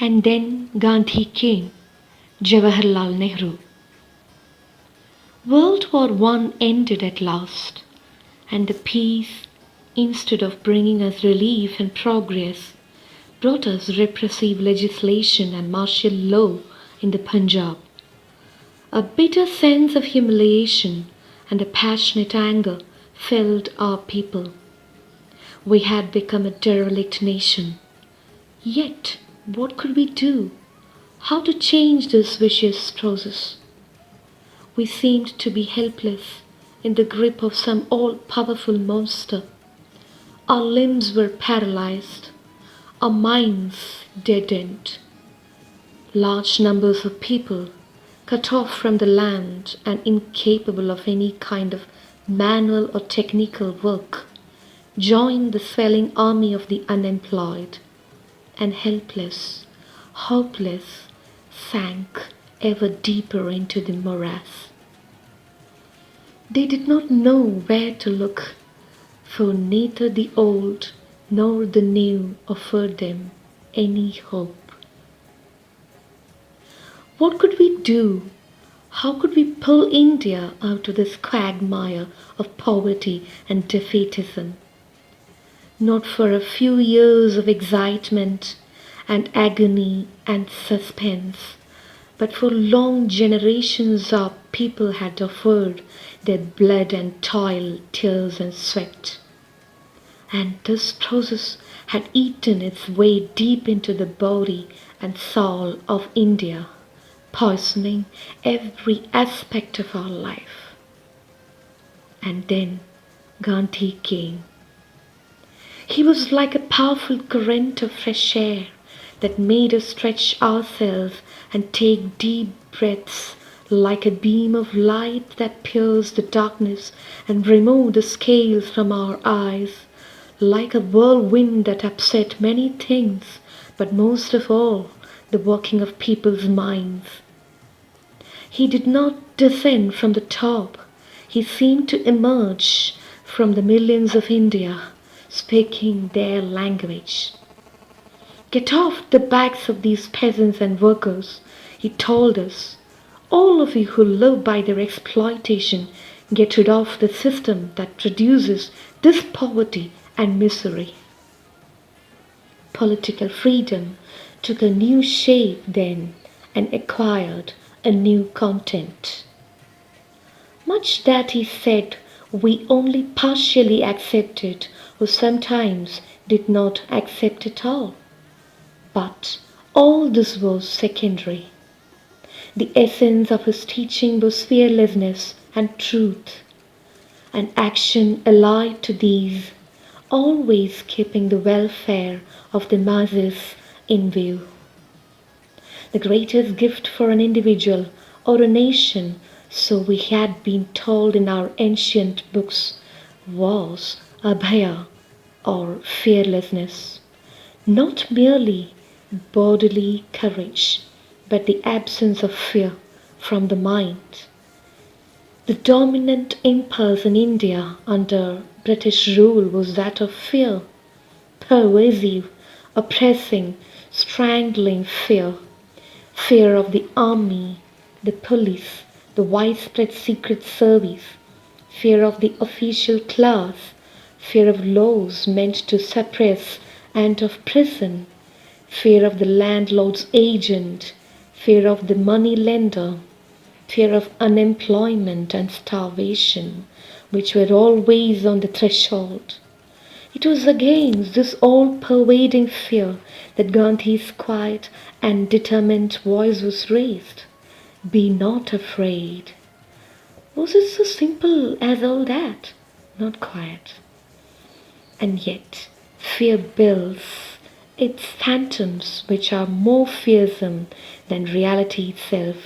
And then Gandhi came, Jawaharlal Nehru. World War I ended at last, and the peace, instead of bringing us relief and progress, brought us repressive legislation and martial law in the Punjab. A bitter sense of humiliation and a passionate anger filled our people. We had become a derelict nation. Yet, what could we do? How to change this vicious process? We seemed to be helpless in the grip of some all-powerful monster. Our limbs were paralyzed, our minds deadened. Large numbers of people, cut off from the land and incapable of any kind of manual or technical work, joined the swelling army of the unemployed, and helpless, hopeless, sank ever deeper into the morass. They did not know where to look, for neither the old nor the new offered them any hope. What could we do? How could we pull India out of this quagmire of poverty and defeatism? Not for a few years of excitement and agony and suspense, but for long generations our people had offered their blood and toil, tears and sweat. And this process had eaten its way deep into the body and soul of India, poisoning every aspect of our life. And then Gandhi came. He was like a powerful current of fresh air that made us stretch ourselves and take deep breaths, like a beam of light that pierced the darkness and removed the scales from our eyes, like a whirlwind that upset many things, but most of all, the working of people's minds. He did not descend from the top. He seemed to emerge from the millions of India, speaking their language. Get off the backs of these peasants and workers, he told us. All of you who live by their exploitation, get rid of the system that produces this poverty and misery. Political freedom took a new shape then and acquired a new content. Much that he said we only partially accepted or sometimes did not accept at all. But all this was secondary. The essence of his teaching was fearlessness and truth, and action allied to these, always keeping the welfare of the masses in view. The greatest gift for an individual or a nation, so we had been told in our ancient books, was abhaya or fearlessness, not merely bodily courage, but the absence of fear from the mind. The dominant impulse in India under British rule was that of fear, pervasive, oppressing, strangling fear. Fear of the army, the police, the widespread secret service, fear of the official class, fear of laws meant to suppress and of prison, fear of the landlord's agent, fear of the money lender, fear of unemployment and starvation, which were always on the threshold. It was against this all-pervading fear that Gandhi's quiet and determined voice was raised. Be not afraid. Was it so simple as all that? Not quite. And yet, fear builds its phantoms which are more fearsome than reality itself,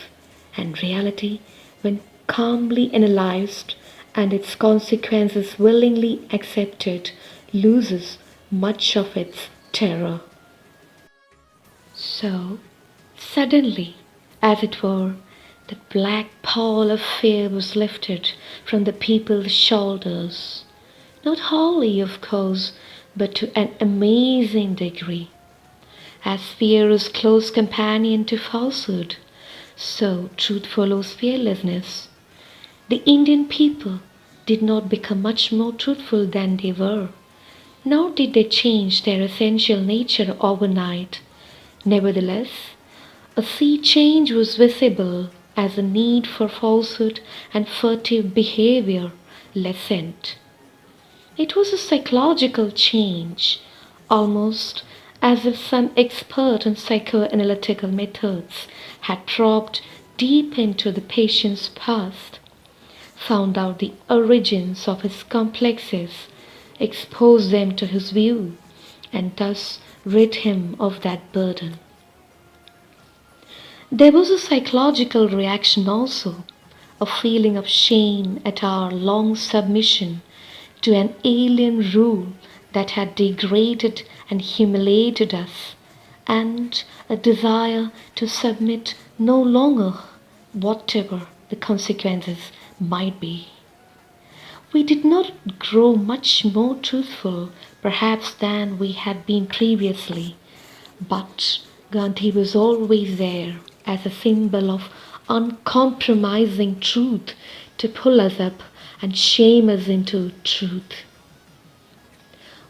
and reality, when calmly analyzed and its consequences willingly accepted, loses much of its terror. So, suddenly, as it were, the black pall of fear was lifted from the people's shoulders, not wholly, of course, but to an amazing degree. As fear is close companion to falsehood, so truth follows fearlessness. The Indian people did not become much more truthful than they were, nor did they change their essential nature overnight. Nevertheless, a sea change was visible as the need for falsehood and furtive behavior lessened. It was a psychological change, almost as if some expert in psychoanalytical methods had probed deep into the patient's past, found out the origins of his complexes, exposed them to his view, and thus rid him of that burden. There was a psychological reaction also, a feeling of shame at our long submission to an alien rule that had degraded and humiliated us, and a desire to submit no longer, whatever the consequences might be. We did not grow much more truthful, perhaps, than we had been previously, but Gandhi was always there as a symbol of uncompromising truth to pull us up and shame us into truth.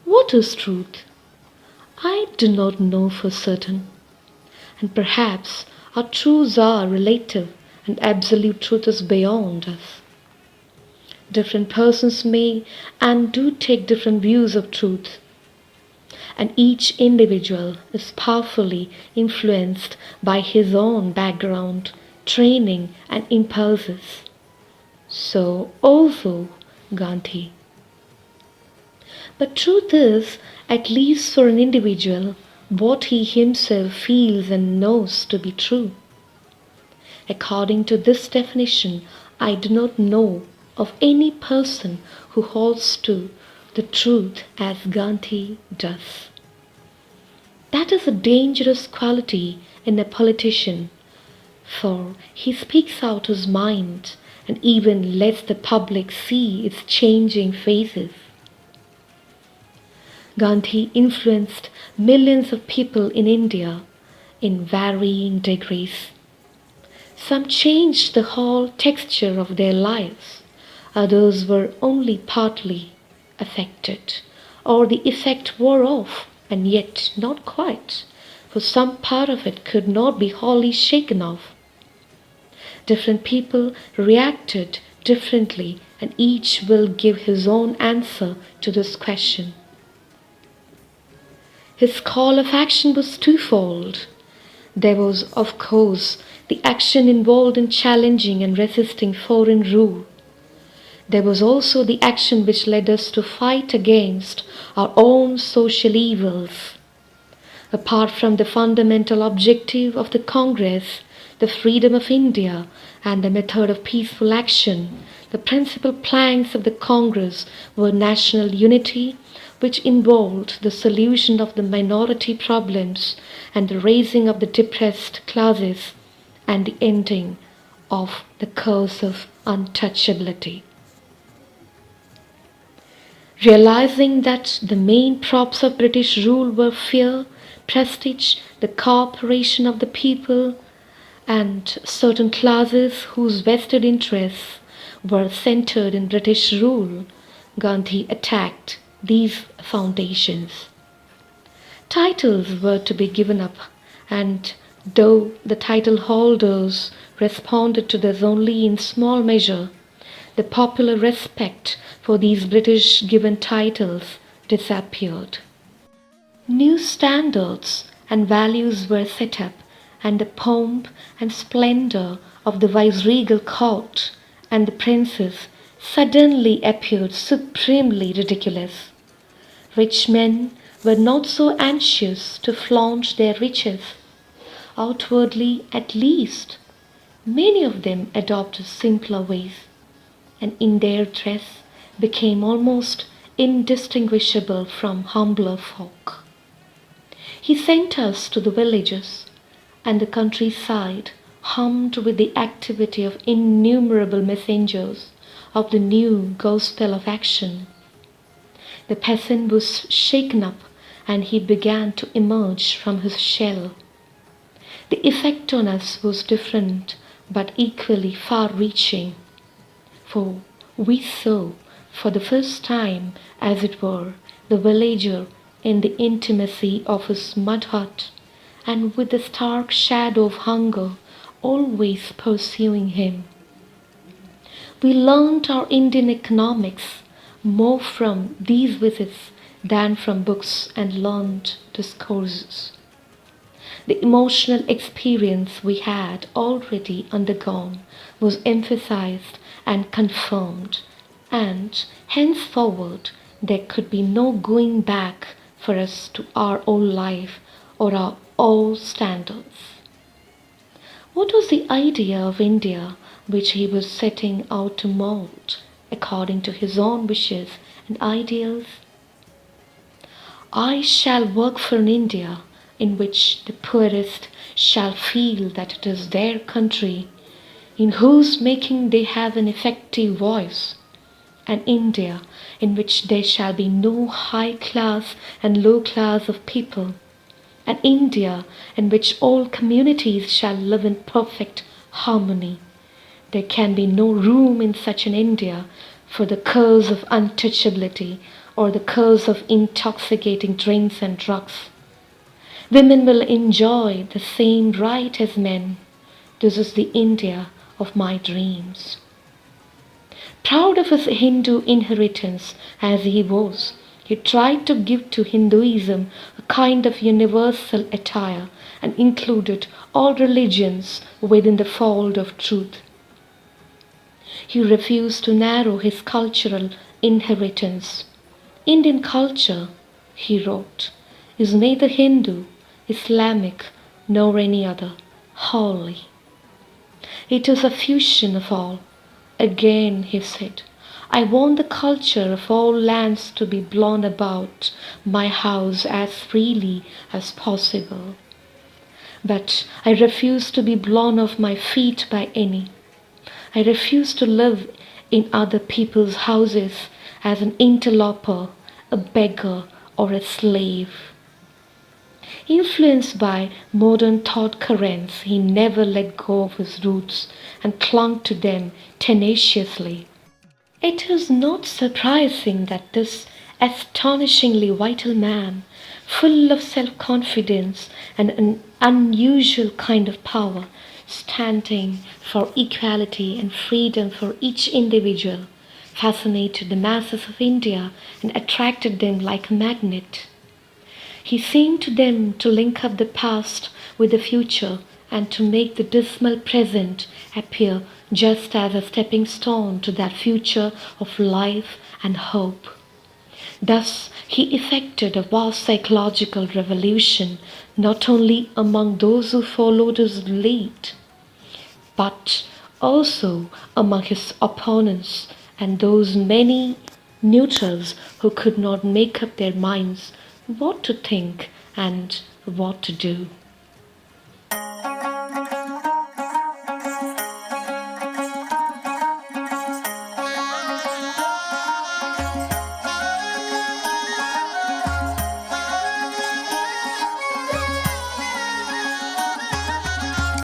What is truth? I do not know for certain, and perhaps our truths are relative and absolute truth is beyond us. Different persons may and do take different views of truth, and each individual is powerfully influenced by his own background, training, and impulses. So also Gandhi. But truth is, at least for an individual, what he himself feels and knows to be true. According to this definition, I do not know of any person who holds to the truth as Gandhi does. That is a dangerous quality in a politician, for he speaks out his mind and even lets the public see its changing faces. Gandhi influenced millions of people in India in varying degrees. Some changed the whole texture of their lives, others were only partly affected, or the effect wore off, and yet not quite, for some part of it could not be wholly shaken off. Different people reacted differently, and each will give his own answer to this question. His call of action was twofold. There was, of course, the action involved in challenging and resisting foreign rule. There was also the action which led us to fight against our own social evils. Apart from the fundamental objective of the Congress, the freedom of India, and the method of peaceful action, the principal planks of the Congress were national unity, which involved the solution of the minority problems and the raising of the depressed classes and the ending of the curse of untouchability. Realizing that the main props of British rule were fear, prestige, the cooperation of the people, and certain classes whose vested interests were centered in British rule, Gandhi attacked these foundations. Titles were to be given up, and though the title holders responded to this only in small measure, the popular respect for these British given titles disappeared. New standards and values were set up, and the pomp and splendor of the viceregal court and the princes suddenly appeared supremely ridiculous. Rich men were not so anxious to flaunt their riches. Outwardly, at least, many of them adopted simpler ways, and in their dress became almost indistinguishable from humbler folk. He sent us to the villages, and the countryside hummed with the activity of innumerable messengers of the new gospel of action. The peasant was shaken up and he began to emerge from his shell. The effect on us was different but equally far reaching, for we saw, for the first time, as it were, the villager in the intimacy of his mud hut, and with the stark shadow of hunger always pursuing him. We learnt our Indian economics more from these visits than from books and learned discourses. The emotional experience we had already undergone was emphasized and confirmed, and henceforward there could be no going back for us to our old life or our old standards. What was the idea of India which he was setting out to mold according to his own wishes and ideals? I shall work for an India in which the poorest shall feel that it is their country, in whose making they have an effective voice, an India in which there shall be no high class and low class of people, an India in which all communities shall live in perfect harmony. There can be no room in such an India for the curse of untouchability or the curse of intoxicating drinks and drugs. Women will enjoy the same right as men. This is the India of my dreams. Proud of his Hindu inheritance as he was, he tried to give to Hinduism a kind of universal attire and included all religions within the fold of truth. He refused to narrow his cultural inheritance. Indian culture, he wrote, is neither Hindu, Islamic, nor any other, holy. It is a fusion of all. Again, he said, I want the culture of all lands to be blown about my house as freely as possible. But I refuse to be blown off my feet by any. I refuse to live in other people's houses as an interloper, a beggar, or a slave. Influenced by modern thought currents, he never let go of his roots and clung to them tenaciously. It is not surprising that this astonishingly vital man, full of self confidence and an unusual kind of power, standing for equality and freedom for each individual, fascinated the masses of India and attracted them like a magnet. He seemed to them to link up the past with the future and to make the dismal present appear just as a stepping stone to that future of life and hope. Thus, he effected a vast psychological revolution not only among those who followed his lead, but also among his opponents and those many neutrals who could not make up their minds what to think and what to do.